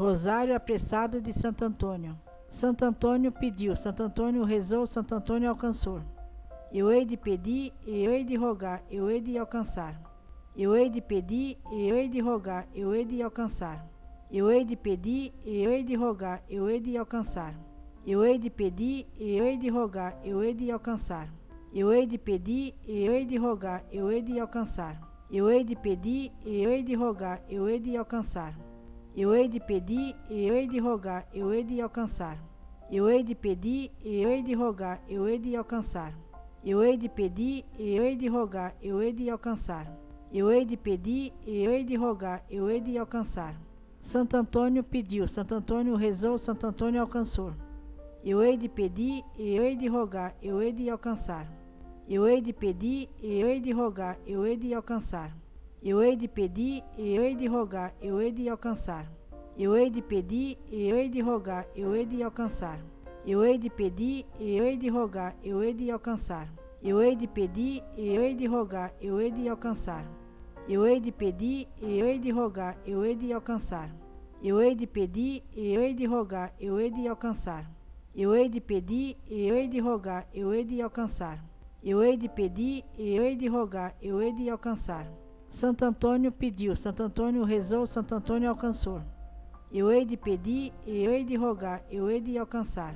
Rosário apressado de Santo Antônio. Santo Antônio pediu, Santo Antônio rezou, Santo Antônio alcançou. Eu hei de pedir, e eu hei de rogar, eu hei de alcançar. Eu hei de pedir, e eu hei de rogar, eu hei de alcançar. Eu hei de pedir, e eu hei de rogar, eu hei de alcançar. Eu hei de pedir, e eu hei de rogar, eu hei de alcançar. Eu hei de pedir, e eu hei de rogar, eu hei de alcançar. Eu hei de pedir, e eu hei de rogar, eu hei de alcançar. Eu hei de pedir, e eu hei de rogar, eu hei de alcançar. Eu hei de pedir, e eu hei de rogar, eu hei de alcançar. Eu hei de pedir, e eu hei de rogar, eu hei de alcançar. Eu hei de pedir, e eu hei de rogar, eu hei de alcançar. Santo Antônio pediu, Santo Antônio rezou, Santo Antônio alcançou. Eu hei de pedir, e eu hei de rogar, eu hei de alcançar. Eu hei de pedir, e eu hei de rogar, eu hei de alcançar. Eu hei de pedir, e eu hei de rogar, eu hei de alcançar. Eu hei de pedir, e eu hei de rogar, eu hei de alcançar. Eu hei de pedir, e eu hei de rogar, eu hei de alcançar. Eu hei de pedir, e eu hei de rogar, eu hei de alcançar. Eu hei de pedir, e eu hei de rogar, eu hei de alcançar. Eu hei de pedir, e eu hei de rogar, eu hei de alcançar. Eu hei de pedir, e eu hei de rogar, eu hei de alcançar. Eu hei de pedir, e eu hei de rogar, eu hei de alcançar. Santo Antônio pediu, Santo Antônio rezou, Santo Antônio alcançou. Eu hei de pedir, e eu hei de rogar, eu hei de alcançar.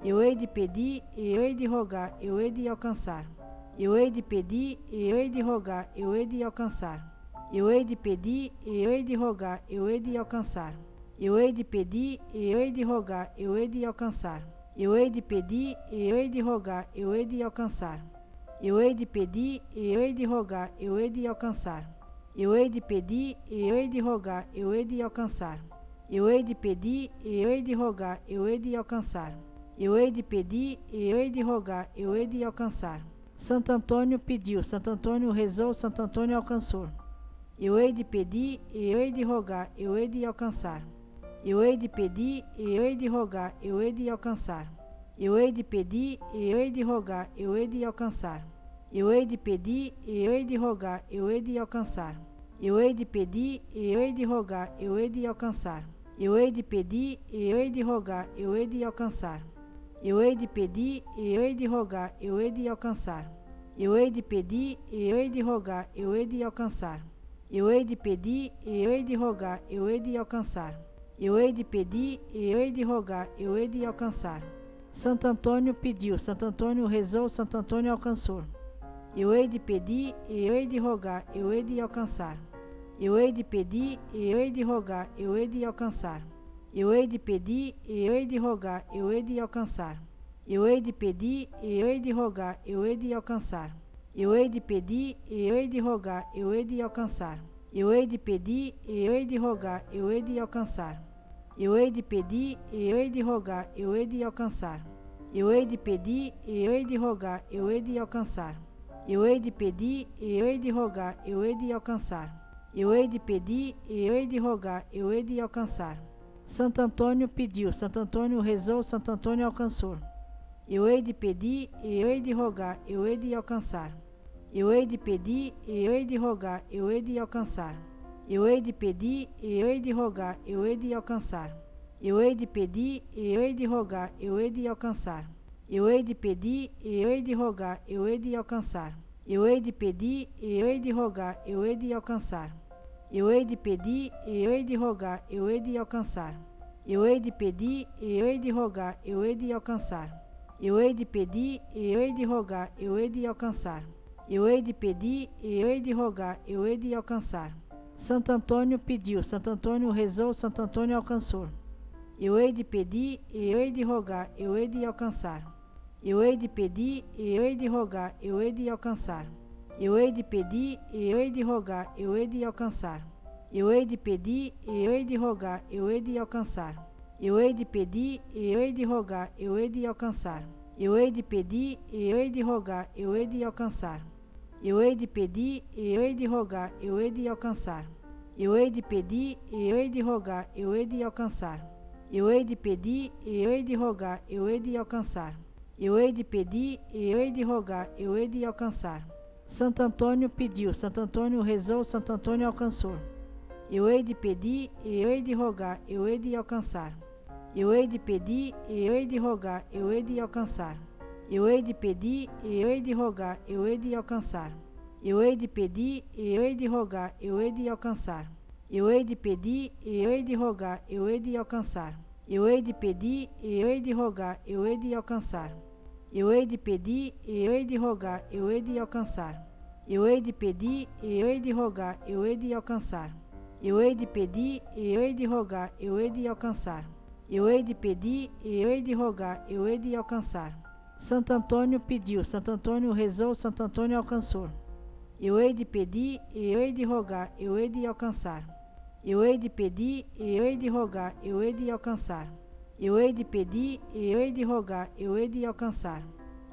Eu hei de pedir, e eu hei de rogar, eu hei de alcançar. Eu hei de pedir, e eu hei de rogar, eu hei de alcançar. Eu hei de pedir, e eu hei de rogar, eu hei de alcançar. Eu hei de pedir, e eu hei de rogar, eu hei de alcançar. Eu hei de pedir, e eu hei de rogar, eu hei de alcançar. Eu hei de pedir, e eu hei de rogar, eu hei de alcançar. Eu hei de pedir, e eu hei de rogar, eu hei de alcançar. Eu hei de pedir, e eu hei de rogar, eu hei de alcançar. Eu hei de pedir, e eu hei de rogar, eu hei de alcançar. Santo Antônio pediu, Santo Antônio rezou, Santo Antônio alcançou. Eu hei de pedir, e eu hei de rogar, eu hei de alcançar. Eu hei de pedir, e eu hei de rogar, eu hei de alcançar. Eu hei de pedir, e eu hei de rogar, eu hei de alcançar. Eu hei de pedir, e eu hei de rogar, eu hei de alcançar. Eu hei de pedir, e eu hei de rogar, eu hei de alcançar. Eu hei de pedir, e eu hei de rogar, eu hei de alcançar. Eu hei de pedir, e eu hei de rogar, eu hei de alcançar. Eu hei de pedir, e eu hei de rogar, eu hei de alcançar. Eu hei de pedir, e eu hei de rogar, eu hei de alcançar. Eu hei de pedir, e eu hei de rogar, eu hei de alcançar. Santo Antônio pediu, Santo Antônio rezou, Santo Antônio alcançou. Eu hei de pedir, e eu hei de rogar, eu hei de alcançar. Eu hei de pedir, e eu hei de rogar, eu hei de alcançar. Eu hei de pedir, e eu hei de rogar, eu hei de alcançar. Eu hei de pedir, e eu hei de rogar, eu hei de alcançar. Eu hei de pedir, e eu hei de rogar, eu hei de alcançar. Eu hei de pedir, e eu hei de rogar, eu hei de alcançar. Eu hei de pedir, e eu hei de rogar, eu hei de alcançar. Eu hei de pedir, e eu hei de rogar, eu hei de alcançar. Eu hei de pedir, e eu hei de rogar, eu hei de alcançar. Eu hei de pedir, e eu hei de rogar, eu hei de alcançar. Santo Antônio pediu, Santo Antônio rezou, Santo Antônio alcançou. Eu hei de pedir, e eu hei de rogar, eu hei de alcançar. Eu hei de pedir, e eu hei de rogar, eu hei de alcançar. Eu hei de pedir, e eu hei de rogar, eu hei de alcançar. Eu hei de pedir, e eu hei de rogar, eu hei de alcançar. Eu hei de pedir, e eu hei de rogar, eu hei de alcançar. Eu hei de pedir, e eu hei de rogar, eu hei de alcançar. Eu hei de pedir, e eu hei de rogar, eu hei de alcançar. Eu hei de pedir, e eu hei de rogar, eu hei de alcançar. Eu hei de pedir, e eu hei de rogar, eu hei de alcançar. Eu hei de pedir, e eu hei de rogar, eu hei de alcançar. Santo Antônio pediu, Santo Antônio rezou, Santo Antônio alcançou. Eu hei de pedir, e eu hei de rogar, eu hei de alcançar. Eu hei de pedir, e eu hei de rogar, eu hei de alcançar. Eu hei de pedir, e eu hei de rogar, eu hei de alcançar. Eu hei de pedir, e eu hei de rogar, eu hei de alcançar. Eu hei de pedir, e eu hei de rogar, eu hei de alcançar. Eu hei de pedir, e eu hei de rogar, eu hei de alcançar. Eu hei de pedir, e eu hei de rogar, eu hei de alcançar. Eu hei de pedir, e eu hei de rogar, eu hei de alcançar. Eu hei de pedir, e eu hei de rogar, eu hei de alcançar. Eu hei de pedir, e eu hei de rogar, eu hei de alcançar. Santo Antônio pediu, Santo Antônio rezou, Santo Antônio alcançou. Eu hei de pedir e eu hei de rogar, eu hei de alcançar. Eu hei de pedir e eu hei de rogar, eu hei de alcançar. Eu hei de pedir e eu hei de rogar, eu hei de alcançar. Eu hei de pedir e eu hei de rogar, eu hei de alcançar. Eu hei de pedir e eu hei de rogar, eu hei de alcançar. Eu hei de pedir e eu hei de rogar, eu hei de alcançar. Eu hei de pedir e eu hei de rogar, eu hei de alcançar. Eu hei de pedir e eu hei de rogar, eu hei de alcançar. Eu hei de pedir e eu hei de rogar, eu hei de alcançar. Eu hei de pedir e eu hei de rogar, eu hei de alcançar. Santo Antônio pediu, Santo Antônio rezou, Santo Antônio alcançou. Eu hei de pedir e eu hei de rogar, eu hei de alcançar. Eu hei de pedir e eu hei de rogar, eu hei de alcançar. Eu hei de pedir e eu hei de rogar, eu hei de alcançar.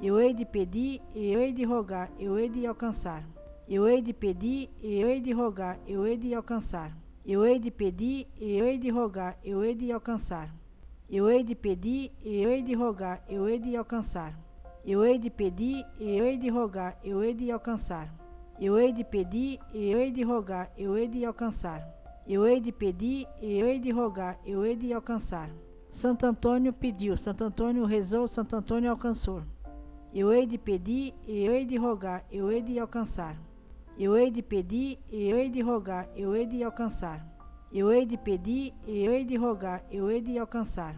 Eu hei de pedir e eu hei de rogar, eu hei de alcançar. Eu hei de pedir e eu hei de rogar, eu hei de alcançar. Eu hei de pedir e eu hei de rogar, eu hei de alcançar. Eu hei de pedir e eu hei de rogar, eu hei de alcançar. Eu hei de pedir e eu hei de rogar, eu hei de alcançar. Eu hei de pedir e eu hei de rogar, eu hei de alcançar. Eu hei de pedir e eu hei de rogar, eu hei de alcançar. Santo Antônio pediu, Santo Antônio rezou, Santo Antônio alcançou. Eu hei de pedir e eu hei de rogar, eu hei de alcançar. Eu hei de pedir e eu hei de rogar, eu hei de alcançar. Eu hei de pedir e eu hei de rogar, eu hei de alcançar.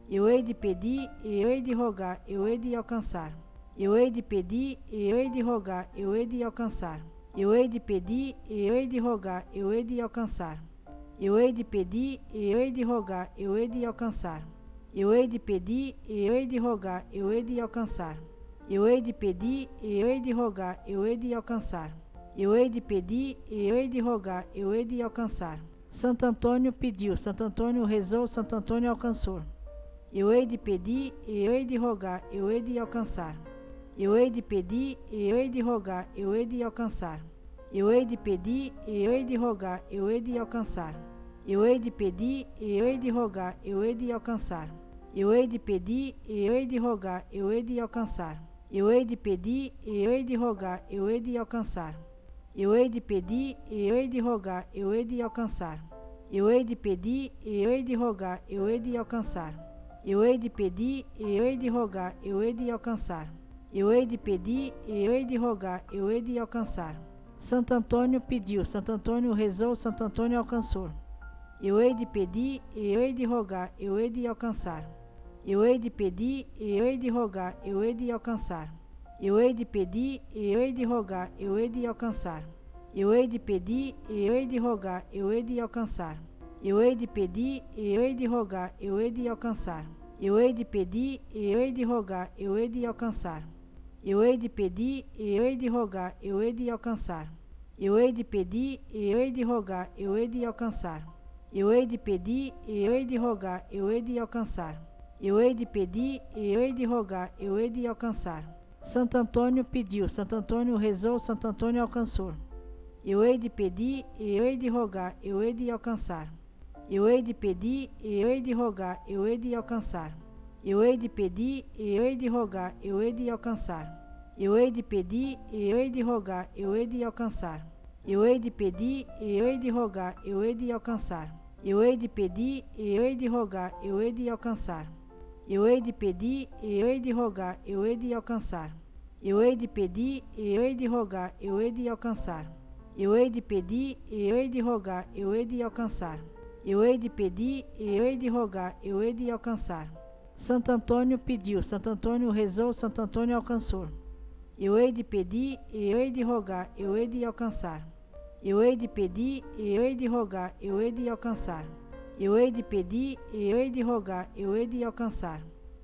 Eu hei de pedir e eu hei de rogar, eu hei de alcançar. Eu hei de pedir e eu hei de rogar, eu hei de alcançar. Eu hei de pedir e eu hei de rogar, eu hei de alcançar. Eu hei de pedir e eu hei de rogar, eu hei de alcançar. Eu hei de pedir e eu hei de rogar, eu hei de alcançar. Eu hei de pedir e eu hei de rogar, eu hei de alcançar. Eu hei de pedir e eu hei de rogar, eu hei de alcançar. Santo Antônio pediu, Santo Antônio rezou, Santo Antônio alcançou. Eu hei de pedir e eu hei de rogar, eu hei de alcançar. Eu hei de pedir e eu hei de rogar, eu hei de alcançar. Eu hei de pedir e eu hei de rogar, eu hei de alcançar. Eu hei de pedir e eu hei de rogar, eu hei de alcançar. Eu hei de pedir e eu hei de rogar, eu hei de alcançar. Eu hei de pedir e eu hei de rogar, eu hei de alcançar. Eu hei de pedir e eu hei de rogar, eu hei de alcançar. Eu hei de pedir e eu hei de rogar, eu hei de alcançar. Eu hei de pedir e eu hei de rogar, eu hei de alcançar. Eu hei de pedir e eu hei de rogar, eu hei de alcançar. Santo Antônio pediu, Santo Antônio rezou, Santo Antônio alcançou. Eu hei de pedir e eu hei de rogar, eu hei de alcançar. Eu hei de pedir e eu hei de rogar, eu hei de alcançar. Eu hei de pedir e eu hei de rogar, eu hei de alcançar. Eu hei de pedir e eu hei de rogar, eu hei de alcançar. Eu hei de pedir e eu hei de rogar, eu hei de alcançar. Eu hei de pedir e eu hei de rogar, eu hei de alcançar. Eu hei de pedir e eu hei de rogar, eu hei de alcançar. Eu hei de pedir e eu hei de rogar, eu hei de alcançar. Eu hei de pedir e eu hei de rogar, eu hei de alcançar. Eu hei de pedir e eu hei de rogar, eu hei de alcançar. Santo Antônio pediu, Santo Antônio rezou, Santo Antônio alcançou. Eu hei de pedir e eu hei de rogar, eu hei de alcançar. Eu hei de pedir e eu hei de rogar, eu hei de alcançar. Eu hei de pedir e eu hei de rogar, eu hei de alcançar. Eu hei de pedir e eu hei de rogar, eu hei de alcançar. Eu hei de pedir e eu hei de rogar, eu hei de alcançar. Eu hei de pedir e eu hei de rogar, eu hei de alcançar. Eu hei de pedir e eu hei de rogar, eu hei de alcançar. Eu hei de pedir e eu hei de rogar, eu hei de alcançar. Eu hei de pedir e eu hei de rogar, eu hei de alcançar. Eu hei de pedir e eu hei de rogar, eu hei de alcançar. Santo Antônio pediu, Santo Antônio rezou, Santo Antônio alcançou. Eu hei de pedir e eu hei de rogar, eu hei de alcançar. Eu hei de pedir e eu hei de rogar, eu hei de alcançar. Eu hei de pedir e eu hei de rogar, eu hei de alcançar.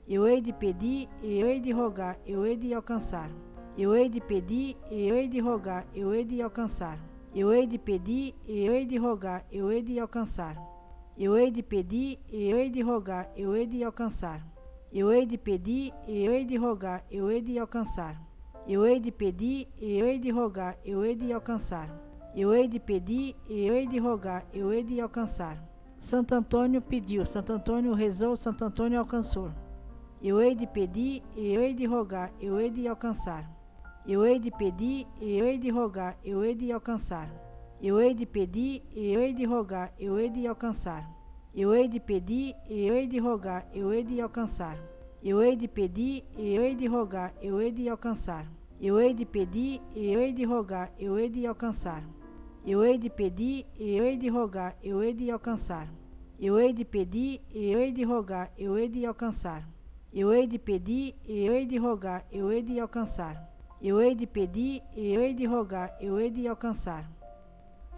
Eu hei de pedir e eu hei de rogar, eu hei de alcançar. Eu hei de pedir e eu hei de rogar, eu hei de alcançar. Eu hei de pedir e eu hei de rogar, eu hei de alcançar. Eu hei de pedir e eu hei de rogar, eu hei de alcançar. Eu hei de pedir e eu hei de rogar, eu hei de alcançar. Eu hei de pedir e eu hei de rogar, eu hei de alcançar. Eu hei de pedir e eu hei de rogar, eu hei de alcançar. Santo Antônio pediu, Santo Antônio rezou, Santo Antônio alcançou. Eu hei de pedir e eu hei de rogar, eu hei de alcançar. Eu hei de pedir e eu hei de rogar, eu hei de alcançar. Eu hei de pedir e eu hei de rogar, eu hei de alcançar. Eu hei de pedir e eu hei de rogar, eu hei de alcançar. Eu hei de pedir e eu hei de rogar, eu hei de alcançar. Eu hei de pedir e eu hei de rogar, eu hei de alcançar. Eu hei de pedir e eu hei de rogar, eu hei de alcançar. Eu hei de pedir e eu hei de rogar, eu hei de alcançar. Eu hei de pedir e eu hei de rogar, eu hei de alcançar. Eu hei de pedir e eu hei de rogar, eu hei de alcançar.